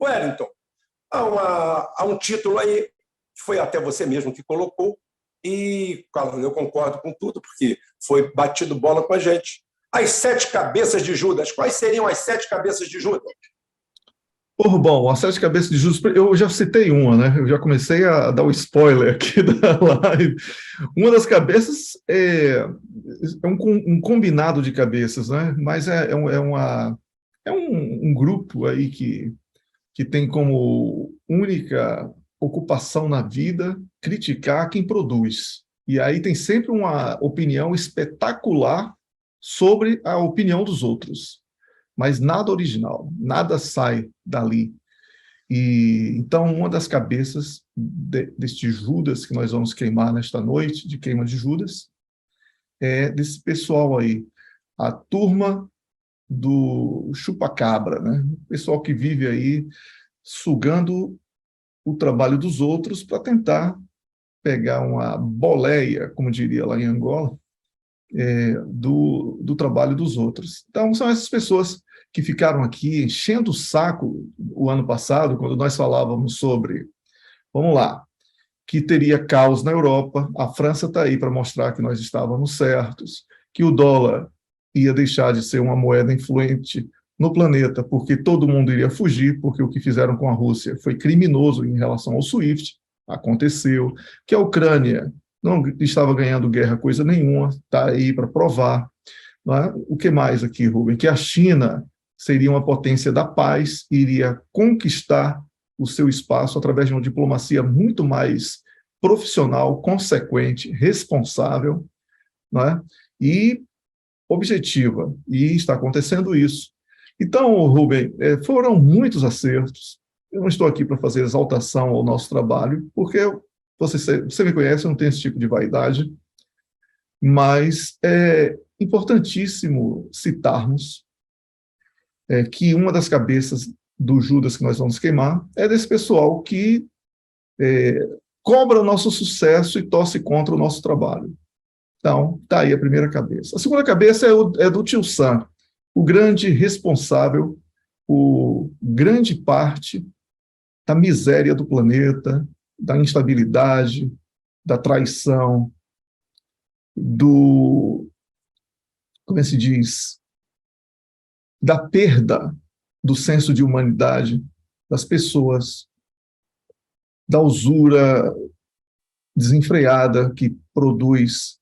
Wellington, há um título aí, que foi até você mesmo que colocou, e, claro, eu concordo com tudo, porque foi batido bola com a gente. As 7 cabeças de Judas, quais seriam as 7 cabeças de Judas? Ô, Rubão, a 7 cabeças de Judas, eu já citei uma, né? Eu já comecei a dar o spoiler aqui da live. Uma das cabeças é um combinado de cabeças, né? Mas é um grupo aí que tem como única ocupação na vida criticar quem produz. E aí tem sempre uma opinião espetacular sobre a opinião dos outros, mas nada original, nada sai dali. E então uma das cabeças deste Judas que nós vamos queimar nesta noite, de queima de Judas, é desse pessoal aí, a turma do chupacabra, né? O pessoal que vive aí sugando o trabalho dos outros para tentar pegar uma boleia, como diria lá em Angola, do trabalho dos outros. Então, são essas pessoas que ficaram aqui enchendo o saco o ano passado, quando nós falávamos sobre, vamos lá, que teria caos na Europa, a França está aí para mostrar que nós estávamos certos, que o dólar ia deixar de ser uma moeda influente no planeta, porque todo mundo iria fugir, porque o que fizeram com a Rússia foi criminoso em relação ao SWIFT, aconteceu, que a Ucrânia não estava ganhando guerra coisa nenhuma, está aí para provar. Não é? O que mais aqui, Rubem? Que a China seria uma potência da paz, iria conquistar o seu espaço através de uma diplomacia muito mais profissional, consequente, responsável, não é? E objetiva. E está acontecendo isso. Então, Rubem, foram muitos acertos. Eu não estou aqui para fazer exaltação ao nosso trabalho, porque você me conhece, eu não tenho esse tipo de vaidade, mas é importantíssimo citarmos que uma das cabeças do Judas que nós vamos queimar é desse pessoal que cobra o nosso sucesso e torce contra o nosso trabalho. Então, está aí a primeira cabeça. A segunda cabeça é do Tio Sam, o grande responsável por grande parte da miséria do planeta, da instabilidade, da traição, como se diz, da perda do senso de humanidade das pessoas, da usura desenfreada que produz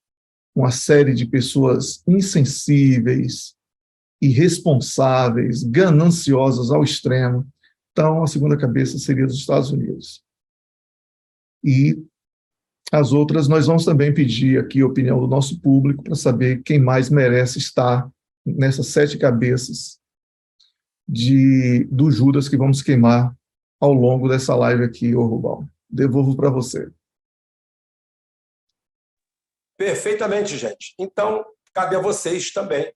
uma série de pessoas insensíveis, irresponsáveis, gananciosas ao extremo. Então, a segunda cabeça seria dos Estados Unidos. E as outras, nós vamos também pedir aqui a opinião do nosso público para saber quem mais merece estar nessas 7 cabeças do Judas que vamos queimar ao longo dessa live aqui, ô Rubão. Devolvo para você. Perfeitamente, gente. Então, cabe a vocês também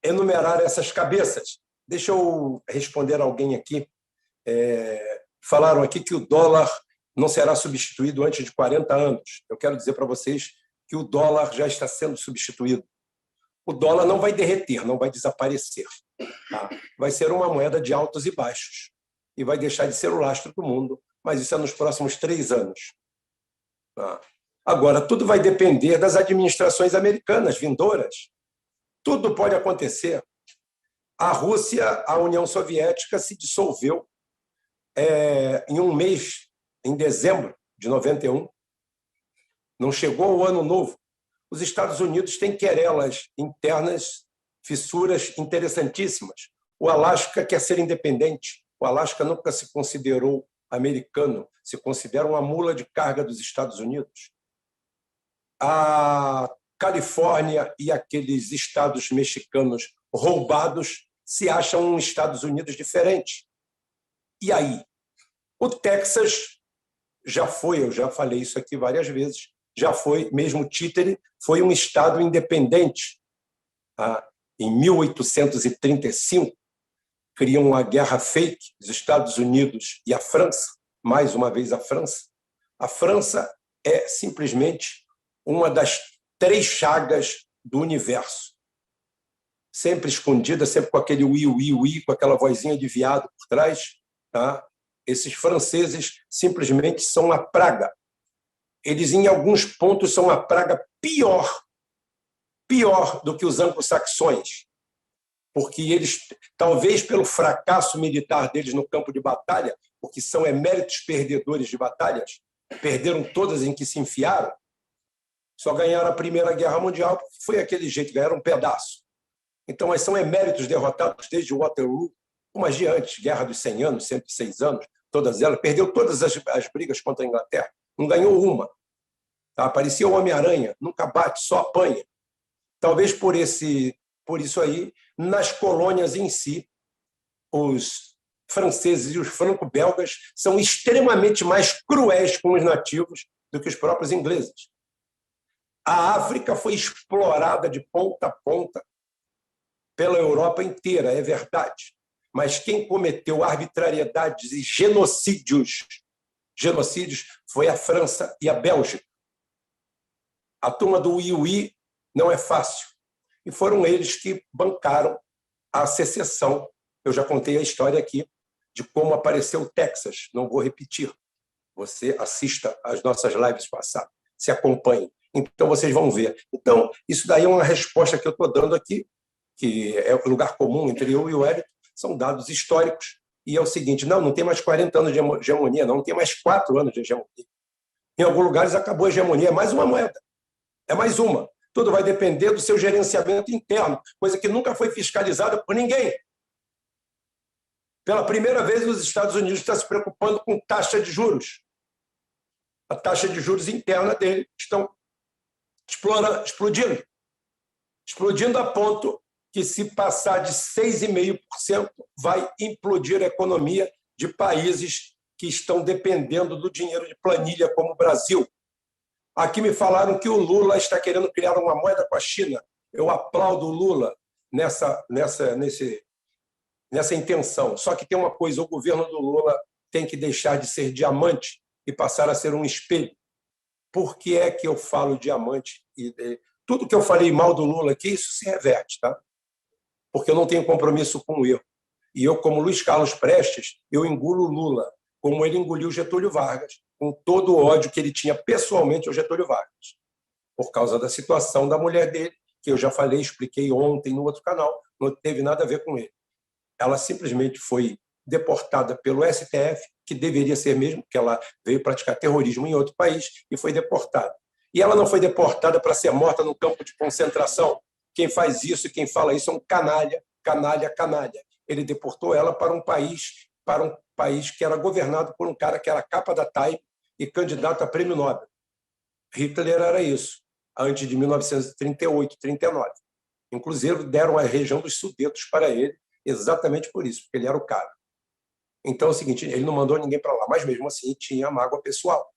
enumerar essas cabeças. Deixa eu responder alguém aqui. Falaram aqui que o dólar não será substituído antes de 40 anos. Eu quero dizer para vocês que o dólar já está sendo substituído. O dólar não vai derreter, não vai desaparecer. Tá? Vai ser uma moeda de altos e baixos e vai deixar de ser o lastro do mundo, mas isso é nos próximos 3 anos. Tá? Agora, tudo vai depender das administrações americanas vindouras. Tudo pode acontecer. A Rússia, a União Soviética se dissolveu em um mês, em dezembro de 91. Não chegou o ano novo. Os Estados Unidos têm querelas internas, fissuras interessantíssimas. O Alasca quer ser independente. O Alasca nunca se considerou americano, se considera uma mula de carga dos Estados Unidos. A Califórnia e aqueles estados mexicanos roubados se acham Estados Unidos diferente. E aí? O Texas já foi, eu já falei isso aqui várias vezes, já foi, mesmo títere, foi um estado independente. Em 1835, criam uma guerra fake, os Estados Unidos e a França, mais uma vez a França. A França é simplesmente uma das 3 chagas do universo. Sempre escondida, sempre com aquele ui, ui, ui, com aquela vozinha de viado por trás, tá? Esses franceses simplesmente são uma praga. Eles, em alguns pontos, são uma praga pior do que os anglo-saxões, porque eles, talvez pelo fracasso militar deles no campo de batalha, porque são eméritos perdedores de batalhas, perderam todas em que se enfiaram, só ganharam a Primeira Guerra Mundial, porque foi aquele jeito, ganharam um pedaço. Então, eles são eméritos derrotados desde Waterloo, como as de antes, Guerra dos 100 anos, 106 anos, todas elas, perdeu todas as brigas contra a Inglaterra, não ganhou uma. Tá? Parecia o Homem-Aranha, nunca bate, só apanha. Talvez por isso aí, nas colônias em si, os franceses e os franco-belgas são extremamente mais cruéis com os nativos do que os próprios ingleses. A África foi explorada de ponta a ponta pela Europa inteira, é verdade. Mas quem cometeu arbitrariedades e genocídios foi a França e a Bélgica. A turma do Iuí não é fácil. E foram eles que bancaram a secessão. Eu já contei a história aqui de como apareceu o Texas. Não vou repetir. Você assista às nossas lives passadas, se acompanhe. Então, vocês vão ver. Então, isso daí é uma resposta que eu estou dando aqui, que é o lugar comum entre eu e o Hélio, são dados históricos. E é o seguinte, não tem mais 40 anos de hegemonia, não tem mais 4 anos de hegemonia. Em alguns lugares acabou a hegemonia, é mais uma moeda. É mais uma. Tudo vai depender do seu gerenciamento interno, coisa que nunca foi fiscalizada por ninguém. Pela primeira vez, os Estados Unidos estão se preocupando com taxa de juros. A taxa de juros interna dele estão explodindo a ponto que, se passar de 6,5%, vai implodir a economia de países que estão dependendo do dinheiro de planilha, como o Brasil. Aqui me falaram que o Lula está querendo criar uma moeda com a China. Eu aplaudo o Lula nessa intenção. Só que tem uma coisa, o governo do Lula tem que deixar de ser diamante e passar a ser um espelho. Por que é que eu falo diamante? Tudo que eu falei mal do Lula aqui, isso se reverte, tá? Porque eu não tenho compromisso com o erro. E eu, como Luiz Carlos Prestes, eu engulo o Lula, como ele engoliu Getúlio Vargas, com todo o ódio que ele tinha pessoalmente ao Getúlio Vargas, por causa da situação da mulher dele, que eu já falei, expliquei ontem no outro canal, não teve nada a ver com ele. Ela simplesmente foi deportada pelo STF, que deveria ser mesmo, porque ela veio praticar terrorismo em outro país e foi deportada. E ela não foi deportada para ser morta no campo de concentração. Quem faz isso e quem fala isso é um canalha, canalha, canalha. Ele deportou ela para um país que era governado por um cara que era capa da Time e candidato a prêmio Nobel. Hitler era isso, antes de 1938, 39. Inclusive, deram a região dos Sudetos para ele, exatamente por isso, porque ele era o cara. Então é o seguinte, ele não mandou ninguém para lá, mas mesmo assim tinha a mágoa pessoal.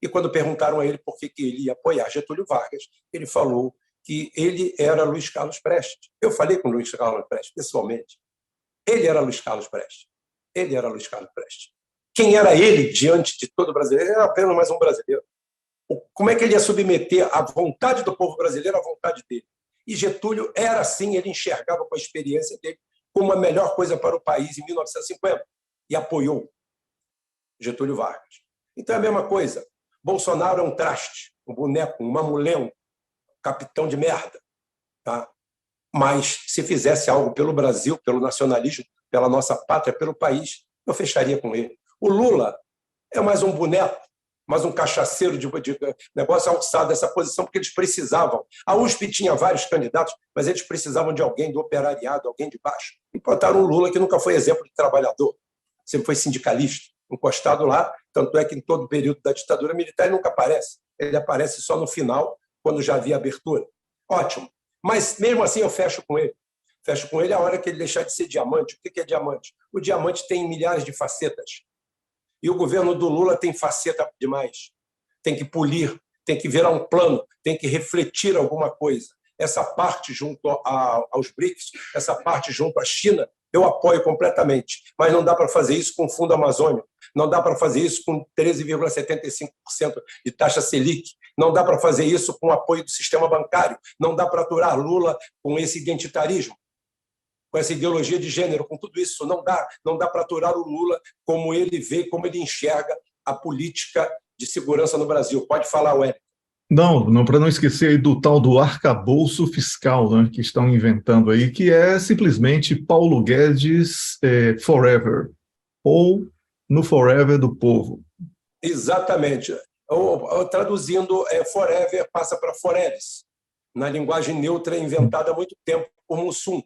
E quando perguntaram a ele por que ele ia apoiar Getúlio Vargas, ele falou que ele era Luiz Carlos Prestes. Eu falei com Luiz Carlos Prestes, pessoalmente. Ele era Luiz Carlos Prestes. Ele era Luiz Carlos Prestes. Quem era ele diante de todo brasileiro? Ele era apenas mais um brasileiro. Como é que ele ia submeter a vontade do povo brasileiro à vontade dele? E Getúlio era assim, ele enxergava com a experiência dele como a melhor coisa para o país em 1950 e apoiou Getúlio Vargas. Então é a mesma coisa. Bolsonaro é um traste, um boneco, um mamulão, capitão de merda. Tá? Mas se fizesse algo pelo Brasil, pelo nacionalismo, pela nossa pátria, pelo país, eu fecharia com ele. O Lula é mais um boneco, mais um cachaceiro de negócio alçado dessa posição, porque eles precisavam. A USP tinha vários candidatos, mas eles precisavam de alguém do operariado, alguém de baixo. E botaram o Lula, que nunca foi exemplo de trabalhador, sempre foi sindicalista, encostado lá, tanto é que em todo o período da ditadura militar ele nunca aparece. Ele aparece só no final, quando já havia abertura. Ótimo. Mas, mesmo assim, eu fecho com ele. Fecho com ele a hora que ele deixar de ser diamante. O que é diamante? O diamante tem milhares de facetas. E o governo do Lula tem faceta demais. Tem que polir, tem que virar um plano, tem que refletir alguma coisa. Essa parte junto aos BRICS, essa parte junto à China, eu apoio completamente. Mas não dá para fazer isso com o Fundo Amazônico. Não dá para fazer isso com 13,75% de taxa Selic. Não dá para fazer isso com o apoio do sistema bancário. Não dá para aturar Lula com esse identitarismo. com essa ideologia de gênero, com tudo isso. Não dá para aturar o Lula como ele vê, como ele enxerga a política de segurança no Brasil. Pode falar, Wellington. Não, para não esquecer aí do tal do arcabouço fiscal, né, que estão inventando aí, que é simplesmente Paulo Guedes forever, ou no forever do povo. Exatamente. Traduzindo, forever passa para foreves, na linguagem neutra inventada há muito tempo por Mussum.